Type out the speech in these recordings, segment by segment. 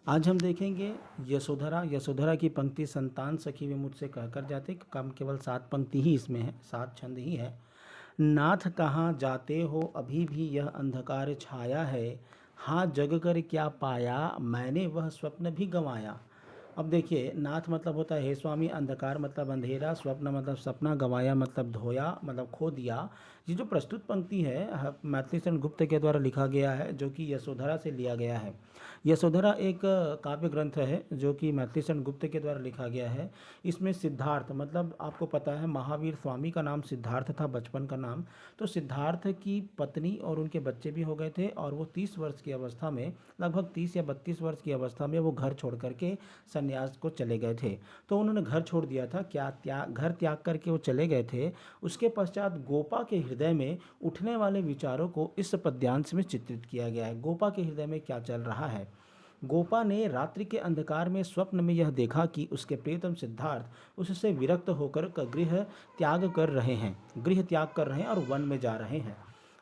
आज हम देखेंगे यशोधरा। यशोधरा की पंक्ति संतान सखी वे मुझसे कहकर जाते। कम केवल 7 पंक्ति ही इसमें है, 7 छंद ही है। नाथ कहाँ जाते हो, अभी भी यह अंधकार छाया है। हाँ जग कर क्या पाया, मैंने वह स्वप्न भी गंवाया। अब देखिए, नाथ मतलब होता है हे स्वामी, अंधकार मतलब अंधेरा, स्वप्न मतलब सपना, गंवाया मतलब धोया, मतलब खो दिया। ये जो प्रस्तुत पंक्ति है मैथिली शरण गुप्त के द्वारा लिखा गया है, जो कि यशोधरा से लिया गया है। यशोधरा एक काव्य ग्रंथ है जो कि मैथिली शरण गुप्त के द्वारा लिखा गया है। इसमें सिद्धार्थ, मतलब आपको पता है महावीर स्वामी का नाम सिद्धार्थ था, बचपन का नाम। तो सिद्धार्थ की पत्नी और उनके बच्चे भी हो गए थे, और वो 30 वर्ष की अवस्था में, लगभग 30 या 32 वर्ष की अवस्था में वो घर छोड़ करके संन्यास को चले गए थे। तो उन्होंने घर छोड़ दिया था, क्या घर त्याग करके वो चले गए थे। उसके पश्चात गोपा के हृदय में उठने वाले विचारों को इस पद्यांश में चित्रित किया गया है। गोपा के हृदय में क्या चल रहा है। गोपा ने रात्रि के अंधकार में स्वप्न में यह देखा कि उसके प्रियतम सिद्धार्थ उससे विरक्त होकर गृह त्याग कर रहे हैं, और वन में जा रहे हैं।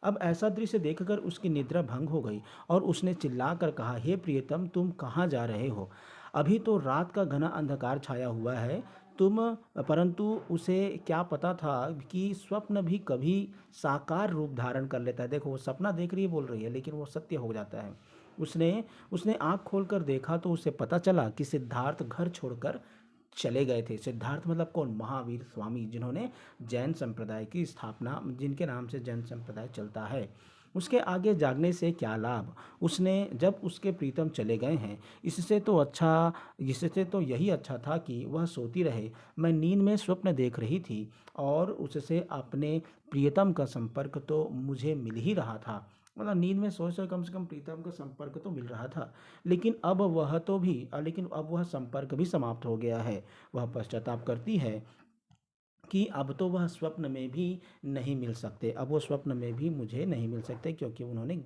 अब ऐसा दृश्य देखकर उसकी निद्रा भंग हो गई, और उसने चिल्लाकर कहा, हे प्रियतम, तुम कहाँ जा रहे हो। अभी तो रात का घना अंधकार छाया हुआ है। तुम परंतु उसे क्या पता था कि स्वप्न भी कभी साकार रूप धारण कर लेता है। देखो, वो सपना देख रही है, बोल रही है, लेकिन वो सत्य हो जाता है। उसने उसने आँख खोलकर देखा तो उसे पता चला कि सिद्धार्थ घर छोड़कर चले गए थे। सिद्धार्थ मतलब कौन? महावीर स्वामी, जिन्होंने जैन संप्रदाय की स्थापना, जिनके नाम से जैन संप्रदाय चलता है। उसके आगे जागने से क्या लाभ, उसने जब उसके प्रीतम चले गए हैं। इससे तो यही अच्छा था कि वह सोती रहे। मैं नींद में स्वप्न देख रही थी, और उससे अपने प्रियतम का संपर्क तो मुझे मिल ही रहा था। मतलब नींद में सोच सोच कम से कम प्रीतम का संपर्क तो मिल रहा था। लेकिन अब वह संपर्क भी समाप्त हो गया है। वह पश्चाताप करती है कि अब तो वह स्वप्न में भी नहीं मिल सकते, अब वो स्वप्न में भी मुझे नहीं मिल सकते, क्योंकि उन्होंने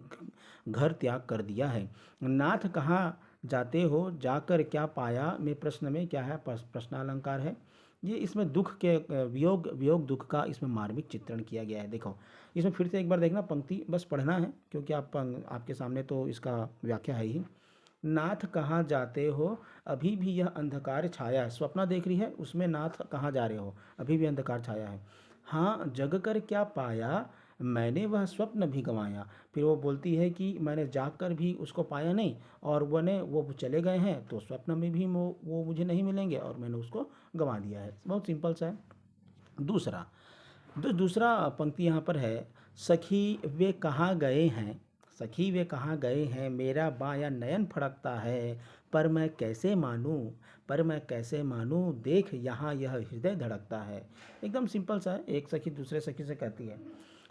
घर त्याग कर दिया है। नाथ कहाँ जाते हो, जाकर क्या पाया में प्रश्न में क्या है, प्रश्नालंकार है। ये इसमें दुख के वियोग वियोग दुख का इसमें मार्मिक चित्रण किया गया है। देखो, इसमें फिर से एक बार देखना, पंक्ति बस पढ़ना है, क्योंकि आपके सामने तो इसका व्याख्या है ही। नाथ कहाँ जाते हो, अभी भी यह अंधकार छाया है। स्वप्न देख रही है, उसमें नाथ कहाँ जा रहे हो, अभी भी अंधकार छाया है। हाँ जग कर क्या पाया, मैंने वह स्वप्न भी गंवाया। फिर वो बोलती है कि मैंने जाग कर भी उसको पाया नहीं, और वो चले गए हैं, तो स्वप्न में भी वो मुझे नहीं मिलेंगे, और मैंने उसको गंवा दिया है। बहुत सिंपल सा है। दूसरा दूसरा पंक्ति यहाँ पर है, सखी वे कहाँ गए हैं, सखी वे कहाँ गए हैं, मेरा बायां नयन फड़कता है। पर मैं कैसे मानूं, देख यहाँ यह हृदय धड़कता है। एकदम सिंपल सा है। एक सखी दूसरे सखी से कहती है,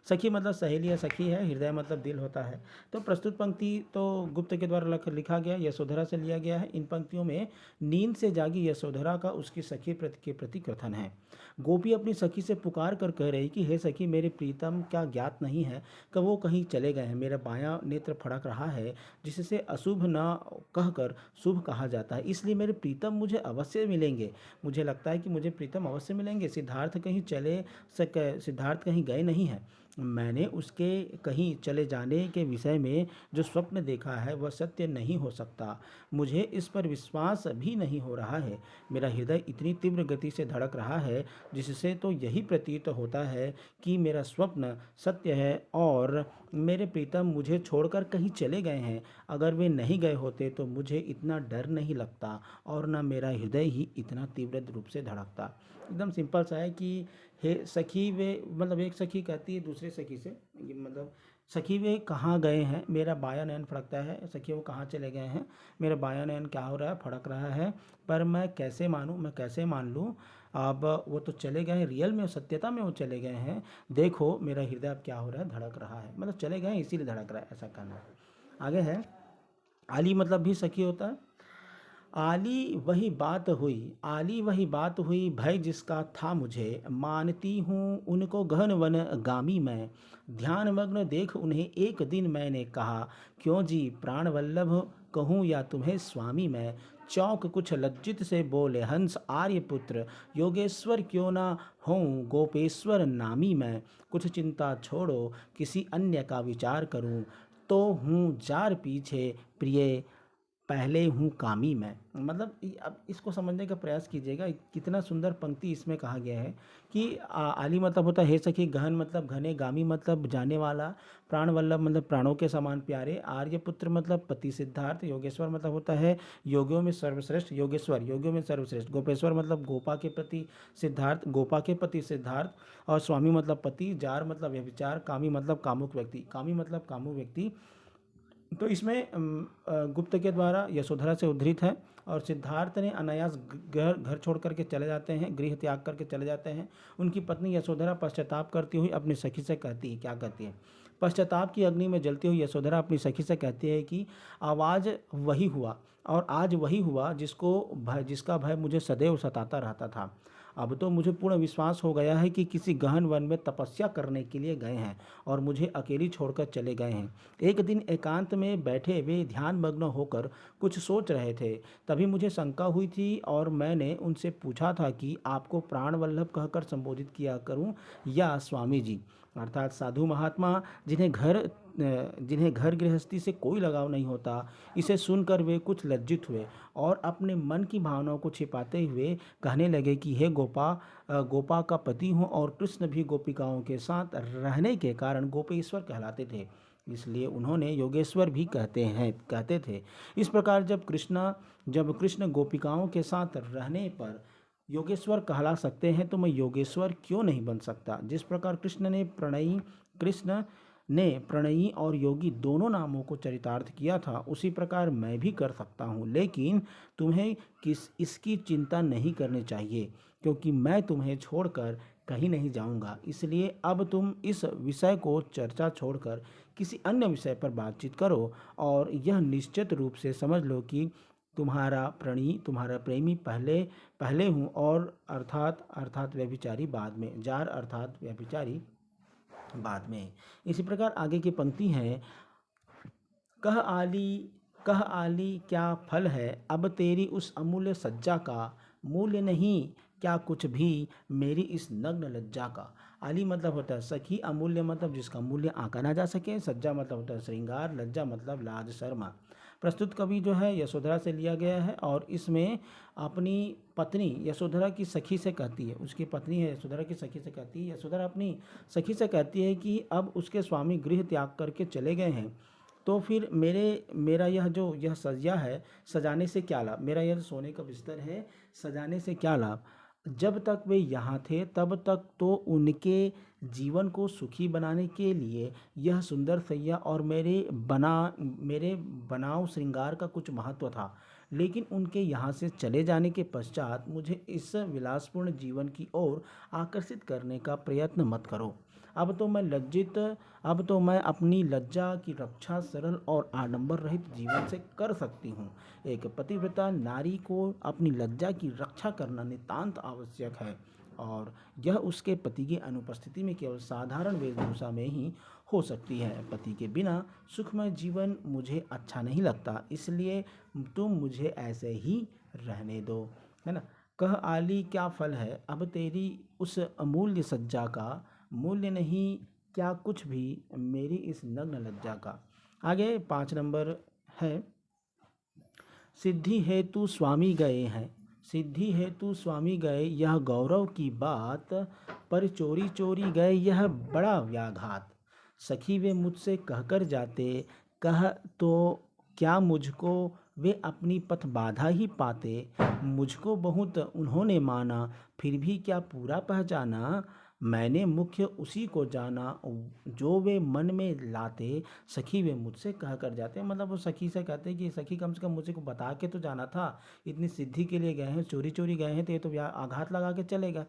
सखी मतलब सहेली है, सखी है, हृदय मतलब दिल होता है। तो प्रस्तुत पंक्ति तो गुप्त के द्वारा लिखा गया, यशोधरा से लिया गया है। इन पंक्तियों में नींद से जागी यशोधरा का उसकी सखी के प्रति कथन है। गोपी अपनी सखी से पुकार कर कह रही कि हे सखी, मेरे प्रीतम क्या ज्ञात नहीं है कि वो कहीं चले गए हैं। मेरा बायां नेत्र फड़क रहा है, जिससे अशुभ न कहकर शुभ कहा जाता है, इसलिए मेरे प्रीतम मुझे अवश्य मिलेंगे। मुझे लगता है कि मुझे प्रीतम अवश्य मिलेंगे। सिद्धार्थ कहीं गए नहीं हैं। मैंने उसके कहीं चले जाने के विषय में जो स्वप्न देखा है वह सत्य नहीं हो सकता। मुझे इस पर विश्वास भी नहीं हो रहा है। मेरा हृदय इतनी तीव्र गति से धड़क रहा है, जिससे तो यही प्रतीत होता है कि मेरा स्वप्न सत्य है, और मेरे प्रीतम मुझे छोड़कर कहीं चले गए हैं। अगर वे नहीं गए होते तो मुझे इतना डर नहीं लगता, और न मेरा हृदय ही इतना तीव्र रूप से धड़कता। एकदम सिंपल सा है कि हे सखी वे, मतलब एक सखी कहती है दूसरे सखी से, ये मतलब सखी वे कहाँ गए हैं, मेरा बायां नयन फड़कता है। सखी वो कहाँ चले गए हैं, मेरा बायां नयन क्या हो रहा है, फड़क रहा है। पर मैं कैसे मानूं, मैं कैसे मान लूँ। अब वो तो चले गए हैं, रियल में सत्यता में वो चले गए हैं। देखो मेरा हृदय अब क्या हो रहा है, धड़क रहा है, मतलब चले गए हैं इसीलिए धड़क रहा है, ऐसा कहना है। आगे है, आली मतलब भी सखी होता है। आली वही बात हुई, भय जिसका था मुझे, मानती हूँ उनको गहन वन गामी मैं। ध्यान मग्न देख उन्हें एक दिन मैंने कहा, क्यों जी प्राण वल्लभ कहूँ या तुम्हें स्वामी मैं। चौंक कुछ लज्जित से बोले हंस आर्यपुत्र, योगेश्वर क्यों ना हूँ गोपेश्वर नामी मैं। कुछ चिंता छोड़ो किसी अन्य का विचार करूँ, तो हूँ जार पीछे प्रिय पहले हूँ कामी मैं। मतलब अब इसको समझने का प्रयास कीजिएगा, कितना सुंदर पंक्ति इसमें कहा गया है कि आली मतलब होता है हे सखी, गहन मतलब घने, गामी मतलब जाने वाला, प्राण वल्लभ मतलब प्राणों के समान प्यारे, आर्यपुत्र मतलब पति सिद्धार्थ, योगेश्वर मतलब होता है योगियों में सर्वश्रेष्ठ, योगेश्वर योगियों में सर्वश्रेष्ठ, गोपेश्वर मतलब गोपा के प्रति सिद्धार्थ, गोपा के पति सिद्धार्थ, और स्वामी मतलब पति, जार मतलब व्यभिचार, कामी मतलब कामुक व्यक्ति, कामी मतलब कामुक व्यक्ति। तो इसमें गुप्त के द्वारा यशोधरा से उद्धृत है, और सिद्धार्थ ने अनायास घर घर छोड़ करके चले जाते हैं, गृह त्याग करके चले जाते हैं। उनकी पत्नी यशोधरा पश्चाताप करती हुई अपनी सखी से कहती है, क्या कहती है? पश्चाताप की अग्नि में जलती हुई यशोधरा अपनी सखी से कहती है कि आवाज़ वही हुआ और आज वही हुआ जिसका भय मुझे सदैव सताता रहता था। अब तो मुझे पूर्ण विश्वास हो गया है कि किसी गहन वन में तपस्या करने के लिए गए हैं और मुझे अकेली छोड़कर चले गए हैं। एक दिन एकांत में बैठे वे ध्यान मग्न होकर कुछ सोच रहे थे, तभी मुझे शंका हुई थी और मैंने उनसे पूछा था कि आपको प्राण वल्लभ कहकर संबोधित किया करूं या स्वामी जी, अर्थात साधु महात्मा जिन्हें घर गृहस्थी से कोई लगाव नहीं होता। इसे सुनकर वे कुछ लज्जित हुए और अपने मन की भावनाओं को छिपाते हुए कहने लगे कि हे गोपा का पति हूँ और कृष्ण भी गोपिकाओं के साथ रहने के कारण गोपेश्वर कहलाते थे, इसलिए उन्होंने योगेश्वर भी कहते थे। इस प्रकार जब कृष्ण गोपिकाओं के साथ रहने पर योगेश्वर कहला सकते हैं, तो मैं योगेश्वर क्यों नहीं बन सकता? जिस प्रकार कृष्ण ने प्रणयी और योगी दोनों नामों को चरितार्थ किया था, उसी प्रकार मैं भी कर सकता हूँ। लेकिन तुम्हें इसकी चिंता नहीं करनी चाहिए, क्योंकि मैं तुम्हें छोड़कर कहीं नहीं जाऊंगा। इसलिए अब तुम इस विषय को चर्चा छोड़कर किसी अन्य विषय पर बातचीत करो, और यह निश्चित रूप से समझ लो कि तुम्हारा प्रेमी पहले हूँ, और अर्थात व्यभिचारी बाद में, जार अर्थात व्यभिचारी बाद में। इसी प्रकार आगे की पंक्ति है, कह आली क्या फल है अब तेरी उस अमूल्य सज्जा का, मूल्य नहीं क्या कुछ भी मेरी इस नग्न लज्जा का। आली मतलब होता है सखी, अमूल्य मतलब जिसका मूल्य आंका ना जा सके, सज्जा मतलब होता है श्रृंगार, लज्जा मतलब लाज शर्मा। प्रस्तुत कवि जो है यशोधरा से लिया गया है, और इसमें अपनी पत्नी यशोधरा की सखी से कहती है, उसकी पत्नी है यशोधरा की सखी से कहती है, यशोधरा अपनी सखी से कहती है कि अब उसके स्वामी गृह त्याग करके चले गए हैं, तो फिर मेरा यह सज्जा है, सजाने से क्या लाभ? मेरा यह सोने का बिस्तर है, सजाने से क्या लाभ? जब तक वे यहाँ थे तब तक तो उनके जीवन को सुखी बनाने के लिए यह सुंदर सैया और मेरे बनाव श्रृंगार का कुछ महत्व था, लेकिन उनके यहाँ से चले जाने के पश्चात मुझे इस विलासपूर्ण जीवन की ओर आकर्षित करने का प्रयत्न मत करो। अब तो मैं अपनी लज्जा की रक्षा सरल और आडंबर रहित जीवन से कर सकती हूँ। एक पतिव्रता नारी को अपनी लज्जा की रक्षा करना नितांत आवश्यक है, और यह उसके पति की अनुपस्थिति में केवल साधारण वेशभूषा में ही हो सकती है। पति के बिना सुखमय जीवन मुझे अच्छा नहीं लगता, इसलिए तुम मुझे ऐसे ही रहने दो, है ना। कह आली क्या फल है अब तेरी उस अमूल्य सज्जा का, मूल्य नहीं क्या कुछ भी मेरी इस नग्न लज्जा का। आगे 5 नंबर है, सिद्धि हेतु स्वामी गए हैं, सिद्धि हेतु स्वामी गए यह गौरव की बात, पर चोरी चोरी गए यह बड़ा व्याघात। सखी वे मुझसे कहकर जाते, कह तो क्या मुझको वे अपनी पथ बाधा ही पाते, मुझको बहुत उन्होंने माना फिर भी क्या पूरा पहचाना, मैंने मुख्य उसी को जाना जो वे मन में लाते, सखी वे मुझसे कह कर जाते। मतलब वो सखी से कहते हैं कि सखी कम से कम मुझे को बता के तो जाना था, इतनी सिद्धि के लिए गए हैं, चोरी चोरी गए हैं, तो ये तो आघात लगा के चलेगा।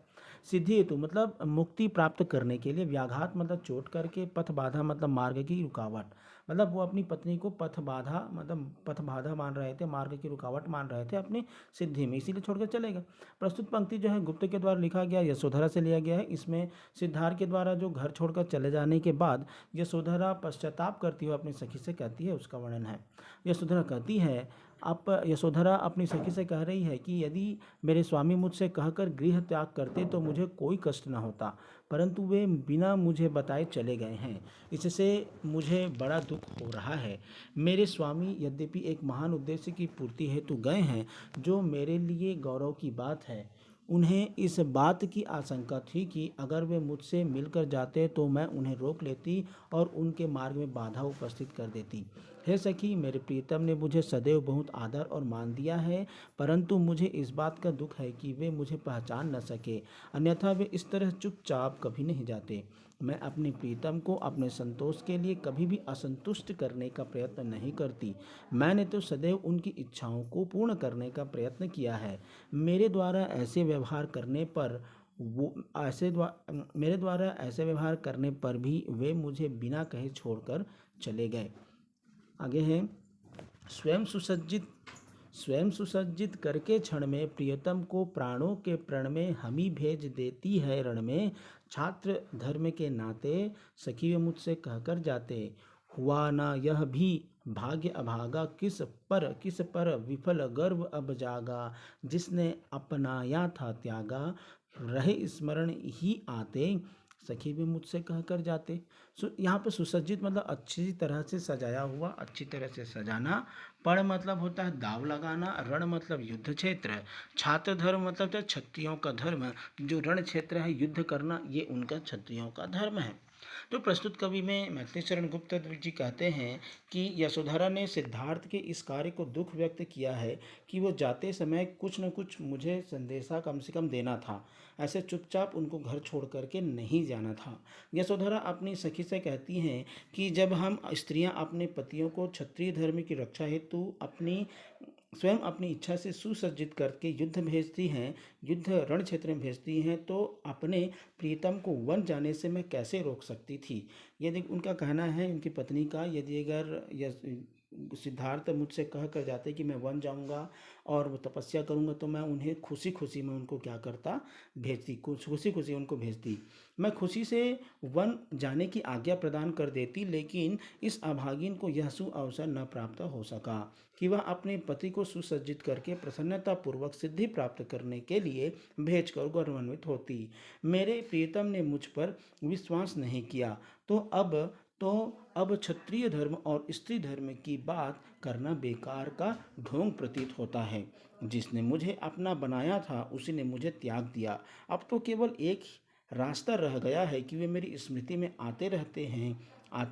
सिद्धि हेतु मतलब मुक्ति प्राप्त करने के लिए, व्याघात मतलब चोट करके, पथ बाधा मतलब मार्ग की रुकावट, मतलब वो अपनी पत्नी को पथ बाधा मान रहे थे, मार्ग की रुकावट मान रहे थे अपनी सिद्धि में, इसीलिए छोड़कर चलेगा। प्रस्तुत पंक्ति जो है गुप्त के द्वारा लिखा गया, यशोधरा से लिया गया है। इसमें सिद्धार्थ के द्वारा जो घर छोड़कर चले जाने के बाद यशोधरा पश्चाताप करती हुई अपनी सखी से कहती है, उसका वर्णन है। यशोधरा कहती है, अब यशोधरा अपनी सखी से कह रही है कि यदि मेरे स्वामी मुझसे कहकर गृह त्याग करते तो मुझे कोई कष्ट न होता, परंतु वे बिना मुझे बताए चले गए हैं। इससे मुझे बड़ा दुख हो रहा है। मेरे स्वामी यद्यपि एक महान उद्देश्य की पूर्ति हेतु गए हैं, जो मेरे लिए गौरव की बात है। उन्हें इस बात की आशंका थी कि अगर वे मुझसे मिलकर जाते तो मैं उन्हें रोक लेती और उनके मार्ग में बाधा उपस्थित कर देती। हे सखी, मेरे प्रीतम ने मुझे सदैव बहुत आदर और मान दिया है, परंतु मुझे इस बात का दुख है कि वे मुझे पहचान न सके, अन्यथा वे इस तरह चुपचाप कभी नहीं जाते। मैं अपने प्रीतम को अपने संतोष के लिए कभी भी असंतुष्ट करने का प्रयत्न नहीं करती। मैंने तो सदैव उनकी इच्छाओं को पूर्ण करने का प्रयत्न किया है। मेरे द्वारा ऐसे व्यवहार करने पर वो मेरे द्वारा ऐसे व्यवहार करने पर भी वे मुझे बिना कहे छोड़कर चले गए। आगे है, स्वयं सुसज्जित स्वयं सुसज्जित करके क्षण में प्रियतम को प्राणों के प्रण में हमी भेज देती है रण में। छात्र धर्म के नाते सखी वे मुझसे कहकर जाते, हुआ ना यह भी भाग्य अभागा, किस पर विफल गर्व अब जागा, जिसने अपनाया था त्यागा, रहे स्मरण ही आते, सखी भी मुझसे कहकर जाते। यहाँ पे सुसज्जित मतलब अच्छी तरह से सजाया हुआ, अच्छी तरह से सजाना। पण मतलब होता है दाव लगाना, रण मतलब युद्ध क्षेत्र, छात्र धर्म मतलब तो क्षत्रियों का धर्म, जो रण क्षेत्र है युद्ध करना, ये उनका क्षत्रियों का धर्म है। तो प्रस्तुत कवि में मैथिली शरण गुप्त जी कहते हैं कि यशोधरा ने सिद्धार्थ के इस कार्य को दुख व्यक्त किया है कि वो जाते समय कुछ न कुछ मुझे संदेशा कम से कम देना था, ऐसे चुपचाप उनको घर छोड़ करके नहीं जाना था। यशोधरा अपनी सखी से कहती हैं कि जब हम स्त्रियां अपने पतियों को क्षत्रिय धर्म की रक्षा हेतु स्वयं अपनी इच्छा से सुसज्जित करके युद्ध भेजती हैं, युद्ध रण क्षेत्र में भेजती हैं, तो अपने प्रीतम को वन जाने से मैं कैसे रोक सकती थी। यदि उनका कहना है, उनकी पत्नी का, यदि अगर सिद्धार्थ मुझसे कह कर जाते कि मैं वन जाऊंगा और वो तपस्या करूंगा, तो मैं उन्हें खुशी खुशी में उनको क्या करता, भेजती, खुशी खुशी उनको भेजती। मैं खुशी से वन जाने की आज्ञा प्रदान कर देती, लेकिन इस अभागिन को यह सुअवसर न प्राप्त हो सका कि वह अपने पति को सुसज्जित करके प्रसन्नतापूर्वक सिद्धि प्राप्त करने के लिए भेजकर गौरवान्वित होती। मेरे प्रियतम ने मुझ पर विश्वास नहीं किया, तो अब क्षत्रिय धर्म और स्त्री धर्म की बात करना बेकार का ढोंग प्रतीत होता है। जिसने मुझे अपना बनाया था उसी ने मुझे त्याग दिया। अब तो केवल एक रास्ता रह गया है कि वे मेरी स्मृति में आते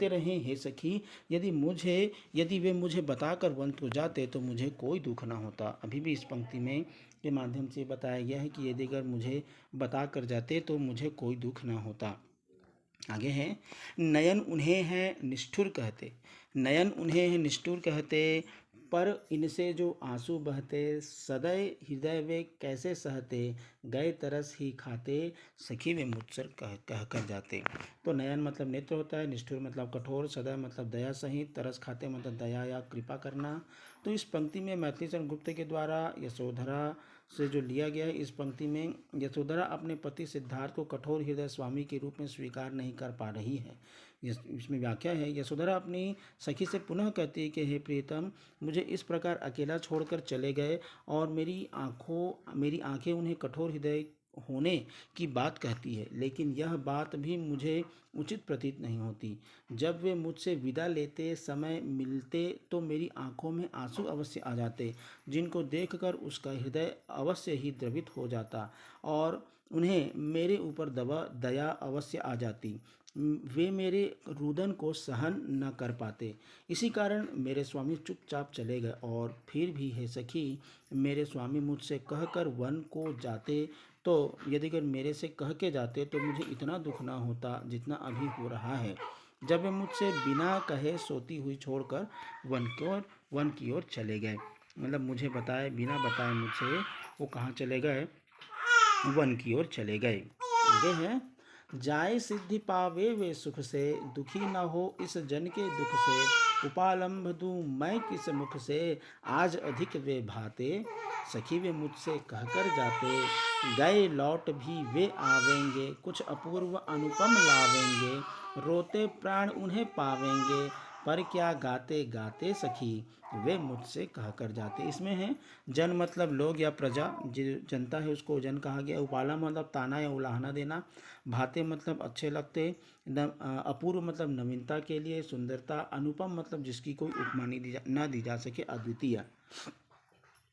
रहें। हे सखी, यदि वे मुझे बताकर वन को जाते तो मुझे कोई दुख ना होता। अभी भी इस पंक्ति में के माध्यम से बताया गया है कि यदि अगर मुझे बताकर जाते तो मुझे कोई दुख ना होता। आगे है, नयन उन्हें हैं निष्ठुर कहते, पर इनसे जो आंसू बहते, सदै हृदय वे कैसे सहते, गए तरस ही खाते, सखी वे मुझसे कह कर जाते। तो नयन मतलब नेत्र होता है, निष्ठुर मतलब कठोर, सदै मतलब दया सहित, तरस खाते मतलब दया या कृपा करना। तो इस पंक्ति में मैथिली शरण गुप्त के द्वारा यशोधरा से जो लिया गया है, इस पंक्ति में यशोधरा अपने पति सिद्धार्थ को कठोर हृदय स्वामी के रूप में स्वीकार नहीं कर पा रही है। इसमें व्याख्या है, यशोधरा अपनी सखी से पुनः कहती है कि हे प्रीतम, मुझे इस प्रकार अकेला छोड़कर चले गए और मेरी आंखें उन्हें कठोर हृदय होने की बात कहती है, लेकिन यह बात भी मुझे उचित प्रतीत नहीं होती। जब वे मुझसे विदा लेते समय मिलते तो मेरी आंखों में आंसू अवश्य आ जाते, जिनको देखकर उसका हृदय अवश्य ही द्रवित हो जाता और उन्हें मेरे ऊपर दया अवश्य आ जाती। वे मेरे रुदन को सहन न कर पाते। इसी कारण मेरे स्वामी चुपचाप चले गए। और फिर भी हे सखी, मेरे स्वामी मुझसे कहकर वन को जाते तो यदि अगर मेरे से कह के जाते तो मुझे इतना दुख ना होता जितना अभी हो रहा है, जब वे मुझसे बिना कहे सोती हुई छोड़कर वन की ओर चले गए। मतलब मुझे बिना बताए मुझसे वो कहाँ चले गए, वन की ओर चले गए। आगे है, जाए सिद्धि पावे वे सुख से, दुखी न हो इस जन के दुख से, उपालंब दूं मैं किस मुख से, आज अधिक वे भाते, सखी वे मुझसे कहकर जाते, गए लौट भी वे आवेंगे, कुछ अपूर्व अनुपम लावेंगे, रोते प्राण उन्हें पावेंगे, पर क्या गाते गाते सखी वे मुझसे कह कर जाते। इसमें है जन मतलब लोग या प्रजा, जो जनता है उसको जन कहा गया। उपाला मतलब ताना या उलाहना देना। भाते मतलब अच्छे लगते। अपूर्व मतलब नवीनता के लिए, सुंदरता। अनुपम मतलब जिसकी कोई उपमा न दी जा सके, अद्वितीय।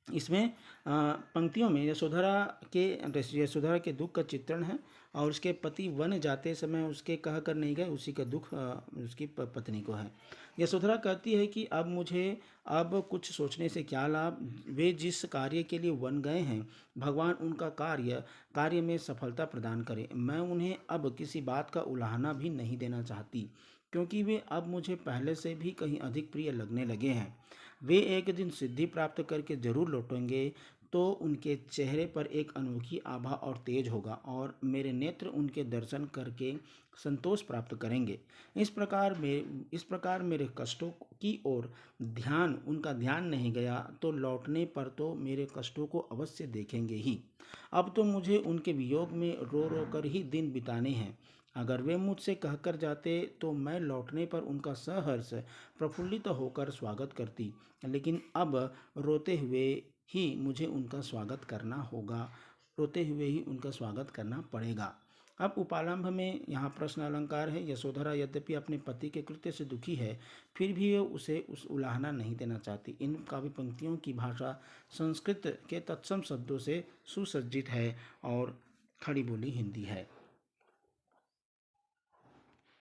इसमें पंक्तियों में यशोधरा के दुख का चित्रण है और उसके पति वन जाते समय उसके कह कर नहीं गए, उसी का दुख उसकी पत्नी को है। यशोधरा कहती है कि अब कुछ सोचने से क्या लाभ। वे जिस कार्य के लिए वन गए हैं, भगवान उनका कार्य में सफलता प्रदान करे। मैं उन्हें अब किसी बात का उलाहना भी नहीं देना चाहती, क्योंकि वे अब मुझे पहले से भी कहीं अधिक प्रिय लगने लगे हैं। वे एक दिन सिद्धि प्राप्त करके जरूर लौटेंगे, तो उनके चेहरे पर एक अनोखी आभा और तेज होगा और मेरे नेत्र उनके दर्शन करके संतोष प्राप्त करेंगे। इस प्रकार मेरे कष्टों की ओर उनका ध्यान नहीं गया, तो लौटने पर तो मेरे कष्टों को अवश्य देखेंगे ही। अब तो मुझे उनके वियोग में रो रो कर ही दिन बिताने हैं। अगर वे मुझसे कहकर जाते तो मैं लौटने पर उनका सहर्ष प्रफुल्लित होकर स्वागत करती, लेकिन अब रोते हुए ही मुझे उनका स्वागत करना होगा, रोते हुए ही उनका स्वागत करना पड़ेगा। अब उपालंभ में यहाँ प्रश्न अलंकार है। यशोधरा यद्यपि अपने पति के कृत्य से दुखी है, फिर भी वे उसे उस उलाहना नहीं देना चाहती। इन काव्य पंक्तियों की भाषा संस्कृत के तत्सम शब्दों से सुसज्जित है और खड़ी बोली हिंदी है।